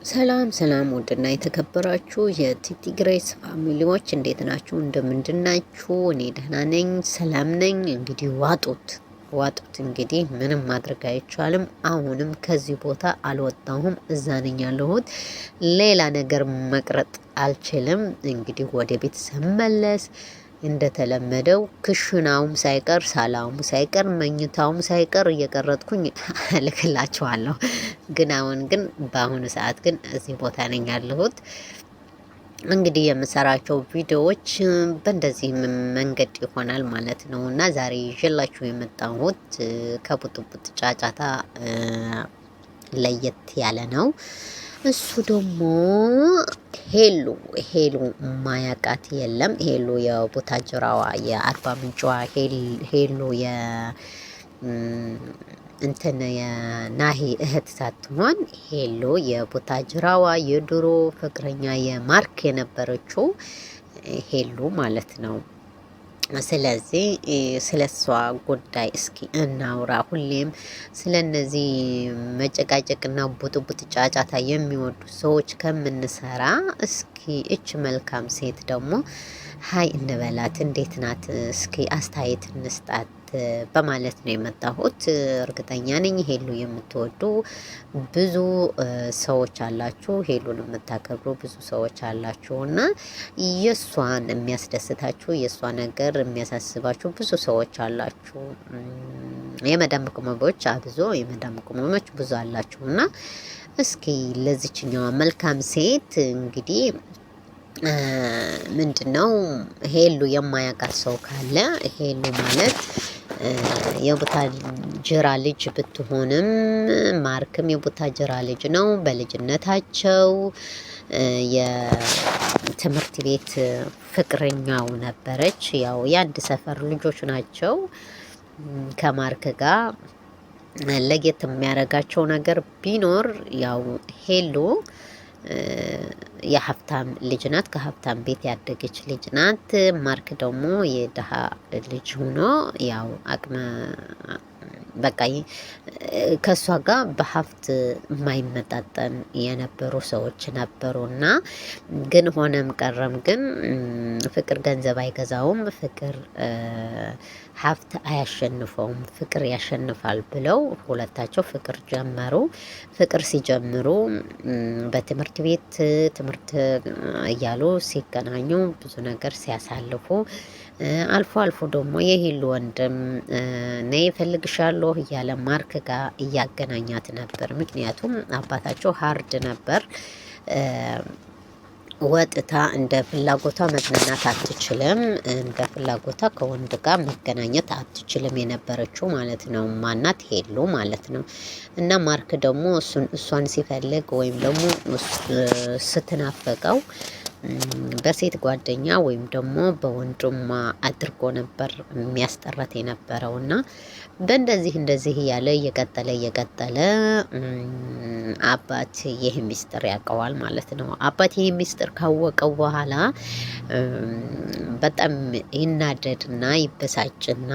ሰላም ሰላም ውድና የተከበራችሁ የቲቲ ግሬስ ፋሚሊዎች እንዴት ናችሁ? እንደምንድናችሁ? እኔ ደህና ነኝ፣ ሰላም ነኝ። እንግዲህ ዋጡት እንግዲህ ምንም ማድረግ አይቻልም። አሁንም ከዚህ ቦታ አልወጣሁም፣ እዛ ነኝ ያለሁት። ሌላ ነገር መቅረጥ አልችልም። እንግዲህ ወደ ቤት ስመለስ እንደተለመደው ክሽናውም ሳይቀር ሳላውም ሳይቀር መኝታውም ሳይቀር እየቀረጥኩኝ እልክላችኋለሁ። ግን በአሁኑ ሰዓት ግን እዚህ ቦታ ነኝ ያለሁት። እንግዲህ የምሰራቸው ቪዲዮዎች በእንደዚህ መንገድ ይሆናል ማለት ነው እና ዛሬ ይዤላችሁ የመጣሁት ከቡጥቡጥ ጫጫታ ለየት ያለ ነው። እሱ ደግሞ ሄሉ ማያቃት የለም። ሄሉ የቡታጅራዋ የአርባ ምንጭዋ ሄሉ እንትን የናሂ እህት ሳትሆን ሄሉ የቡታጅራዋ የድሮ ፍቅረኛ የማርክ የነበረችው ሄሉ ማለት ነው። ስለዚህ ስለ እሷ ጉዳይ እስኪ እናውራ። ሁሌም ስለ እነዚህ መጨቃጨቅና ቡጥቡጥ ጫጫታ የሚወዱ ሰዎች ከምንሰራ እስኪ እች መልካም ሴት ደግሞ ሀይ እንበላት። እንዴት ናት? እስኪ አስተያየት እንስጣት በማለት ነው የመጣሁት። እርግጠኛ ነኝ ሄሉ የምትወዱ ብዙ ሰዎች አላችሁ፣ ሄሉን የምታከብሩ ብዙ ሰዎች አላችሁ እና የእሷን የሚያስደስታችሁ የእሷ ነገር የሚያሳስባችሁ ብዙ ሰዎች አላችሁ። የመዳም ቅመሞች አብዞ የመዳም ቅመሞች ብዙ አላችሁ እና እስኪ ለዚችኛዋ መልካም ሴት እንግዲህ ምንድነው ሄሉ የማያውቃት ሰው ካለ ሄሉ ማለት የቡታጅራ ልጅ ብትሆንም ማርክም የቡታጅራ ልጅ ነው። በልጅነታቸው የትምህርት ቤት ፍቅረኛው ነበረች። ያው የአንድ ሰፈር ልጆች ናቸው። ከማርክ ጋር ለየት የሚያደርጋቸው ነገር ቢኖር ያው ሄሉ የሀብታም ልጅ ናት። ከሀብታም ቤት ያደገች ልጅ ናት። ማርክ ደግሞ የድሃ ልጅ ሆኖ ያው አቅመ በቃ ከእሷ ጋር በሀብት የማይመጣጠን የነበሩ ሰዎች ነበሩና ግን ሆነም ቀረም ግን ፍቅር ገንዘብ አይገዛውም፣ ፍቅር ሀብት አያሸንፈውም፣ ፍቅር ያሸንፋል ብለው ሁለታቸው ፍቅር ጀመሩ። ፍቅር ሲጀምሩ በትምህርት ቤት ትምህርት እያሉ ሲገናኙ ብዙ ነገር ሲያሳልፉ አልፎ አልፎ ደግሞ የሄሉ ወንድም ነይ እፈልግሻለሁ እያለ ማርክ ጋር እያገናኛት ነበር። ምክንያቱም አባታቸው ሀርድ ነበር። ወጥታ እንደ ፍላጎቷ መዝናናት አትችልም። እንደ ፍላጎቷ ከወንድ ጋር መገናኘት አትችልም የነበረችው ማለት ነው። ማናት ሄሉ ማለት ነው። እና ማርክ ደግሞ እሷን ሲፈልግ ወይም ደግሞ ስትናፈቀው በሴት ጓደኛ ወይም ደግሞ በወንድሟ አድርጎ ነበር የሚያስጠራት የነበረው እና እንደዚህ እያለ እየቀጠለ አባት ይህ ሚስጥር ያውቀዋል ማለት ነው። አባት ይህ ሚስጥር ካወቀው በኋላ በጣም ይናደድና ይበሳጭና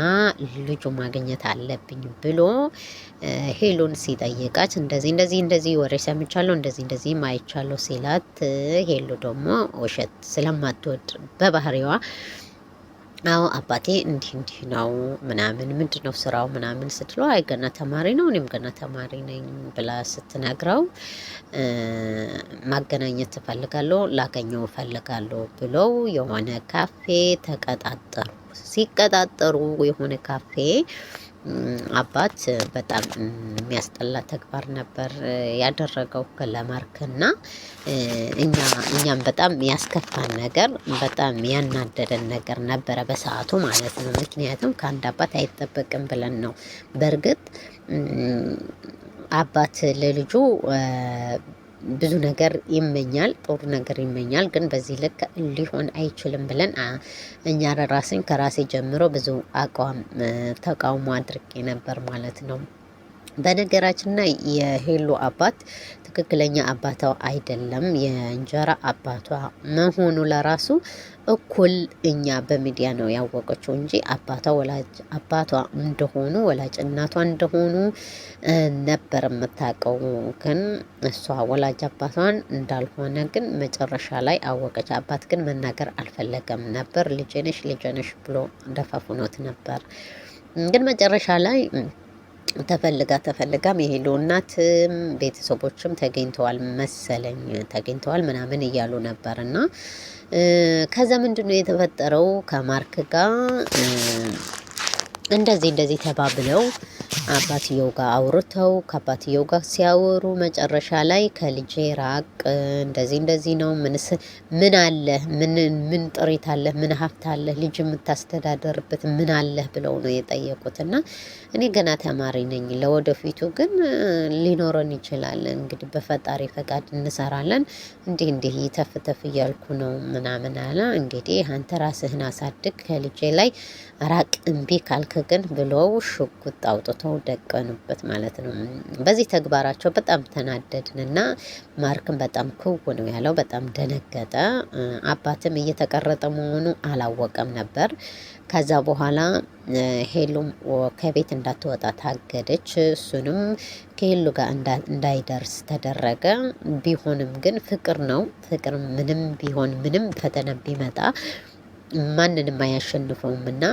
ልጁ ማግኘት አለብኝ ብሎ ሄሉን ሲጠይቃት እንደዚህ ወሬ ሰምቻለሁ እንደዚህ ማይቻለሁ ሲላት ሄሉ ደግሞ ውሸት ስለማትወድ በባህሪዋ አዎ አባቴ እንዲህ ነው ምናምን ምንድነው ስራው ምናምን ስትለው አይ ገና ተማሪ ነው እኔም ገና ተማሪ ነኝ ብላ ስትነግረው ማገናኘት እፈልጋለሁ ላገኘው እፈልጋለሁ ብለው የሆነ ካፌ ተቀጣጠሩ። ሲቀጣጠሩ የሆነ ካፌ አባት በጣም የሚያስጠላ ተግባር ነበር ያደረገው ለማርክና እኛም በጣም ያስከፋን ነገር በጣም ያናደደን ነገር ነበረ በሰዓቱ ማለት ነው። ምክንያቱም ከአንድ አባት አይጠበቅም ብለን ነው። በእርግጥ አባት ለልጁ ብዙ ነገር ይመኛል፣ ጥሩ ነገር ይመኛል። ግን በዚህ ልክ ሊሆን አይችልም ብለን እኛ ከራሴ ጀምሮ ብዙ ተቃውሞ አድርጌ ነበር ማለት ነው። በነገራችን ላይ የሄሉ አባት ትክክለኛ አባቷ አይደለም፣ የእንጀራ አባቷ መሆኑ ለራሱ እኩል እኛ በሚዲያ ነው ያወቀችው እንጂ አባቷ እንደሆኑ ወላጅ እናቷ እንደሆኑ ነበር የምታውቀው። ግን እሷ ወላጅ አባቷን እንዳልሆነ ግን መጨረሻ ላይ አወቀች። አባት ግን መናገር አልፈለገም ነበር። ልጄ ነሽ ብሎ ደፋፍኖት ነበር። ግን መጨረሻ ላይ ተፈልጋም የሄሉ እናትም ቤተሰቦችም ተገኝተዋል ምናምን እያሉ ነበር። እና ከዛ ምንድን ነው የተፈጠረው ከማርክ ጋር እንደዚህ ተባብለው አባትየው ጋር አውርተው ከአባትየው ጋር ሲያወሩ መጨረሻ ላይ ከልጄ ራቅ፣ እንደዚህ ነው፣ ምን አለ፣ ምን ጥሪት አለ፣ ምን ሀብት አለ፣ ልጅ የምታስተዳደርበት ምን አለ ብለው ነው የጠየቁት። እና እኔ ገና ተማሪ ነኝ፣ ለወደፊቱ ግን ሊኖረን ይችላል፣ እንግዲህ በፈጣሪ ፈቃድ እንሰራለን፣ እንዲህ ይተፍተፍ እያልኩ ነው ምናምን አለ። እንግዲህ አንተ ራስህን አሳድግ፣ ከልጄ ላይ ራቅ፣ እምቢ ካልክ ግን ብለው ሽጉጥ አውጥተው ደቀኑበት ማለት ነው። በዚህ ተግባራቸው በጣም ተናደድንና ማርክም በጣም ክው ነው ያለው። በጣም ደነገጠ። አባትም እየተቀረጠ መሆኑ አላወቀም ነበር። ከዛ በኋላ ሄሉም ከቤት እንዳትወጣ ታገደች። እሱንም ከሄሉ ጋር እንዳይደርስ ተደረገ። ቢሆንም ግን ፍቅር ነው። ፍቅር ምንም ቢሆን ምንም ፈተና ቢመጣ ማንንም አያሸንፈውም እና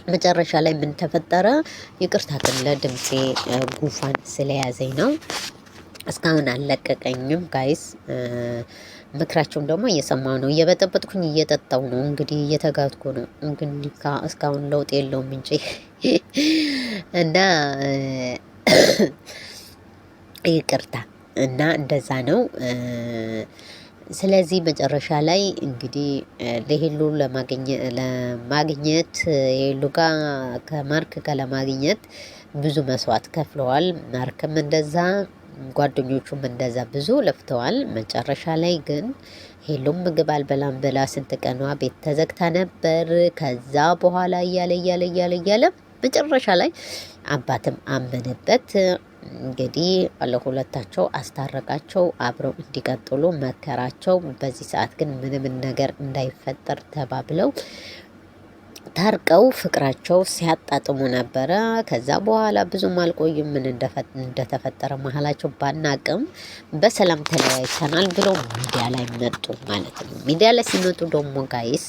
መጨረሻ ላይ ምን ተፈጠረ? ይቅርታ ግን ለድምፄ ጉንፋን ስለያዘኝ ነው። እስካሁን አልለቀቀኝም ጋይስ። ምክራቸውም ደግሞ እየሰማው ነው። እየበጠበጥኩኝ እየጠጣው ነው። እንግዲህ እየተጋትኩ ነው። እንግዲህ እስካሁን ለውጥ የለውም እንጂ እና ይቅርታ እና እንደዛ ነው። ስለዚህ መጨረሻ ላይ እንግዲህ ለሄሉ ለማግኘት ሄሉ ጋር ከማርክ ጋር ለማግኘት ብዙ መስዋዕት ከፍለዋል። ማርክም እንደዛ፣ ጓደኞቹም እንደዛ ብዙ ለፍተዋል። መጨረሻ ላይ ግን ሄሉም ምግብ አልበላም ብላ ስንት ቀኗ ቤት ተዘግታ ነበር። ከዛ በኋላ እያለ መጨረሻ ላይ አባትም አመነበት። እንግዲህ ለሁለታቸው አስታረቃቸው፣ አብረው እንዲቀጥሉ መከራቸው። በዚህ ሰዓት ግን ምንም ነገር እንዳይፈጠር ተባብለው ታርቀው ፍቅራቸው ሲያጣጥሙ ነበረ። ከዛ በኋላ ብዙም አልቆዩም። ምን እንደተፈጠረ መሀላቸው ባናቅም በሰላም ተለያይተናል ብለው ሚዲያ ላይ መጡ ማለት ነው። ሚዲያ ላይ ሲመጡ ደግሞ ጋይስ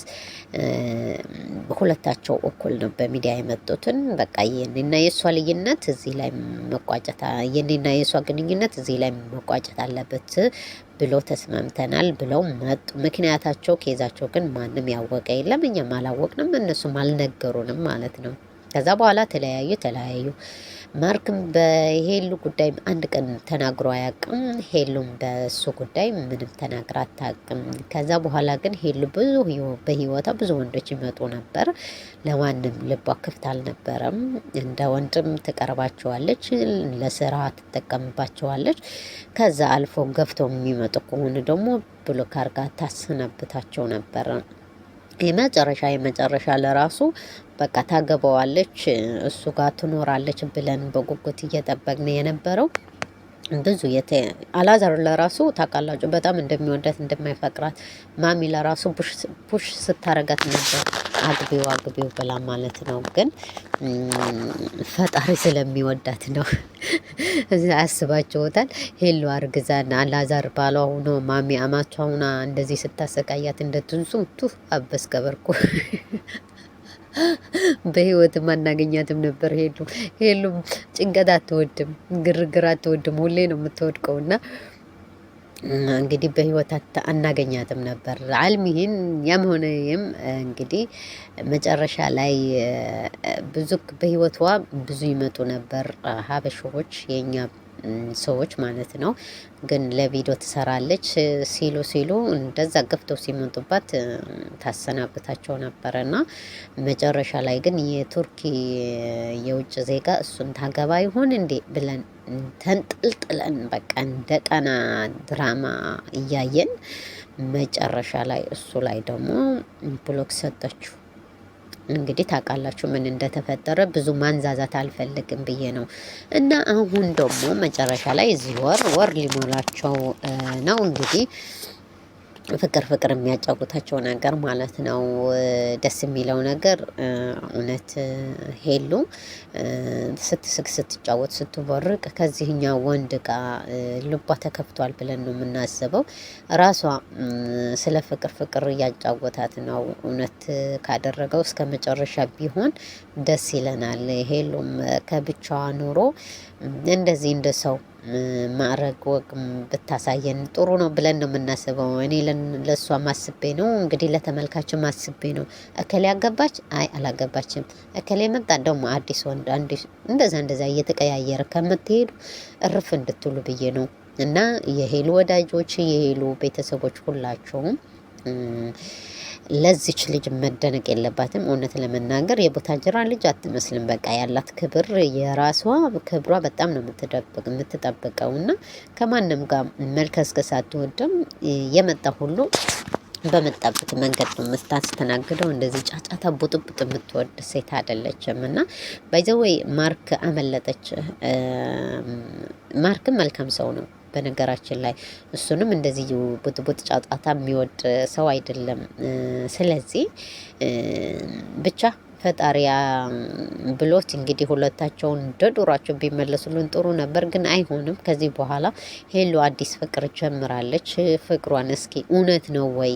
ሁለታቸው እኩል ነው በሚዲያ የመጡትን። በቃ የኔና የእሷ ልዩነት እዚህ ላይ መቋጨት፣ የኔና የእሷ ግንኙነት እዚህ ላይ መቋጨት አለበት ብሎ ተስማምተናል ብለው መጡ። ምክንያታቸው ኬዛቸው ግን ማንም ያወቀ የለም፣ እኛም አላወቅንም፣ እነሱም አልነገሩንም ማለት ነው። ከዛ በኋላ ተለያዩ። ማርክም በሄሉ ጉዳይ አንድ ቀን ተናግሮ አያውቅም። ሄሉም በሱ ጉዳይ ምንም ተናግራ አታውቅም። ከዛ በኋላ ግን ሄሉ በህይወቷ ብዙ ወንዶች ይመጡ ነበር። ለማንም ልቧ ክፍት አልነበረም። እንደ ወንድም ትቀርባቸዋለች፣ ለስራ ትጠቀምባቸዋለች። ከዛ አልፎ ገፍተው የሚመጡ ከሆኑ ደግሞ ብሎክ አርጋ ታሰናብታቸው ነበር። የመጨረሻ ለራሱ በቃ ታገባዋለች፣ እሱ ጋር ትኖራለች ብለን በጉጉት እየጠበቅን የነበረው ብዙ አላዛር ለራሱ ታውቃላችሁ በጣም እንደሚወዳት እንደማይፈቅራት ማሚ ለራሱ ፑሽ ስታረጋት ነበር፣ አግቢው ብላ ማለት ነው። ግን ፈጣሪ ስለሚወዳት ነው። አስባችሁታል? ሄሉ አርግዛና አላዛር ባሏ ሆኖ ማሚ አማቿ ሆና እንደዚህ ስታሰቃያት እንደትንሱ አበስ ገበርኩ በህይወት አናገኛትም ነበር። ሄሉ ጭንቀት አትወድም፣ ግርግር አትወድም፣ ሁሌ ነው የምትወድቀው። እና እንግዲህ በህይወት አናገኛትም ነበር። አልሚህን ያም ሆነ ይም እንግዲህ መጨረሻ ላይ ብዙ በህይወቷ ብዙ ይመጡ ነበር ሀበሾች፣ የኛ ሰዎች ማለት ነው። ግን ለቪዲዮ ትሰራለች ሲሉ እንደዛ ገፍተው ሲመጡባት ታሰናብታቸው ነበረ። እና መጨረሻ ላይ ግን የቱርኪ የውጭ ዜጋ እሱን ታገባ ይሆን እንዴ ብለን ተንጠልጥለን በቃ እንደ ጣና ድራማ እያየን መጨረሻ ላይ እሱ ላይ ደግሞ ብሎክ ሰጠችው። እንግዲህ ታውቃላችሁ ምን እንደተፈጠረ። ብዙ ማንዛዛት አልፈልግም ብዬ ነው። እና አሁን ደግሞ መጨረሻ ላይ እዚህ ወር ሊሞላቸው ነው እንግዲህ ፍቅር ፍቅር የሚያጫውታቸው ነገር ማለት ነው። ደስ የሚለው ነገር እውነት ሄሉ ስትስቅ ስትጫወት ስትቦርቅ ከዚህኛው ወንድ ጋር ልቧ ተከፍቷል ብለን ነው የምናስበው። ራሷ ስለ ፍቅር ፍቅር እያጫወታት ነው። እውነት ካደረገው እስከ መጨረሻ ቢሆን ደስ ይለናል። ሄሉም ከብቻዋ ኑሮ እንደዚህ እንደ ሰው ማዕረግ ወግ ብታሳየን ጥሩ ነው ብለን ነው የምናስበው። እኔ ለእሷ ማስቤ ነው እንግዲህ ለተመልካችም ማስቤ ነው። እከሌ አገባች፣ አይ አላገባችም፣ እከሌ መጣ ደግሞ አዲስ ወንድ እንደዛ እየተቀያየረ ከምትሄዱ እርፍ እንድትሉ ብዬ ነው። እና የሄሉ ወዳጆች የሄሉ ቤተሰቦች ሁላቸውም ለዚች ልጅ መደነቅ የለባትም። እውነት ለመናገር የቡታጅራ ልጅ አትመስልም። በቃ ያላት ክብር የራሷ ክብሯ በጣም ነው የምትጠብቀው እና ከማንም ጋር መልከስከስ አትወድም። የመጣ ሁሉ በመጣበት መንገድ ነው የምታስተናግደው። እንደዚህ ጫጫታ ቡጥቡጥ የምትወድ ሴት አይደለችም። እና ባይዘወይ ማርክ አመለጠች። ማርክም መልካም ሰው ነው በነገራችን ላይ እሱንም እንደዚህ ቡጥቡጥ ጫጫታ የሚወድ ሰው አይደለም። ስለዚህ ብቻ ፈጣሪያ ብሎት እንግዲህ ሁለታቸውን እንደ ዱሯቸው ቢመለሱልን ጥሩ ነበር፣ ግን አይሆንም። ከዚህ በኋላ ሄሉ አዲስ ፍቅር ጀምራለች። ፍቅሯን እስኪ እውነት ነው ወይ?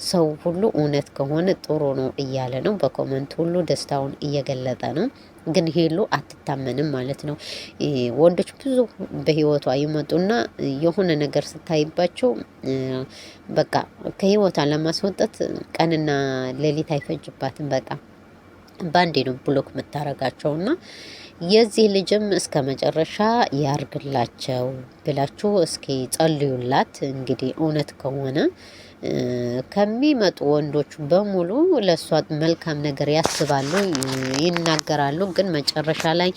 ሰው ሁሉ እውነት ከሆነ ጥሩ ነው እያለ ነው። በኮመንት ሁሉ ደስታውን እየገለጠ ነው። ግን ሄሉ አትታመንም ማለት ነው። ወንዶች ብዙ በህይወቷ ይመጡና የሆነ ነገር ስታይባቸው በቃ ከህይወቷ ለማስወጣት ቀንና ሌሊት አይፈጅባትም። በቃ ባንዴ ነው ብሎክ የምታረጋቸው። እና የዚህ ልጅም እስከ መጨረሻ ያርግላቸው ብላችሁ እስኪ ጸልዩላት። እንግዲህ እውነት ከሆነ ከሚመጡ ወንዶች በሙሉ ለእሷ መልካም ነገር ያስባሉ፣ ይናገራሉ። ግን መጨረሻ ላይ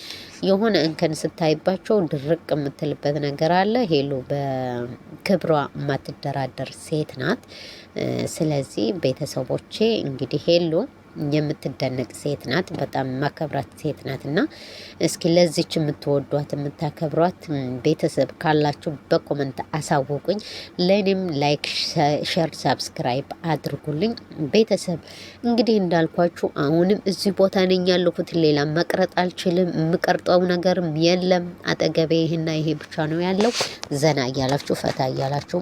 የሆነ እንከን ስታይባቸው ድርቅ የምትልበት ነገር አለ። ሄሉ በክብሯ የማትደራደር ሴት ናት። ስለዚህ ቤተሰቦቼ እንግዲህ ሄሉ የምትደነቅ ሴት ናት። በጣም ማከብራት ሴት ናት። እና እስኪ ለዚች የምትወዷት የምታከብሯት ቤተሰብ ካላችሁ በኮመንት አሳውቁኝ። ለእኔም ላይክ፣ ሸር፣ ሳብስክራይብ አድርጉልኝ። ቤተሰብ እንግዲህ እንዳልኳችሁ አሁንም እዚህ ቦታ ነኝ ያለሁት። ሌላ መቅረጥ አልችልም። የምቀርጠው ነገርም የለም። አጠገቤ ይህና ይሄ ብቻ ነው ያለው። ዘና እያላችሁ ፈታ እያላችሁ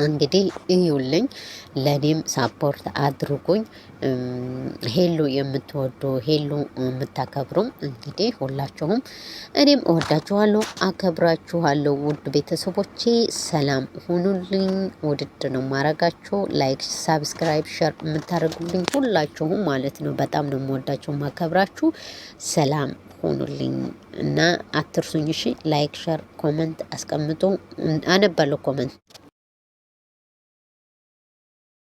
እንግዲህ እዩልኝ። ለእኔም ሳፖርት አድርጉኝ። ሄሉ የምትወዱ ሄሉ የምታከብሩም እንግዲህ ሁላችሁም እኔም እወዳችኋለሁ፣ አከብራችኋለሁ። ውድ ቤተሰቦቼ ሰላም ሁኑልኝ። ውድድ ነው ማረጋችሁ። ላይክ፣ ሳብስክራይብ፣ ሸር የምታደርጉልኝ ሁላችሁም ማለት ነው። በጣም ነው የምወዳችሁ ማከብራችሁ። ሰላም ሁኑልኝ እና አትርሱኝ። እሺ ላይክ፣ ሸር፣ ኮመንት አስቀምጡ። አነባለሁ ኮመንት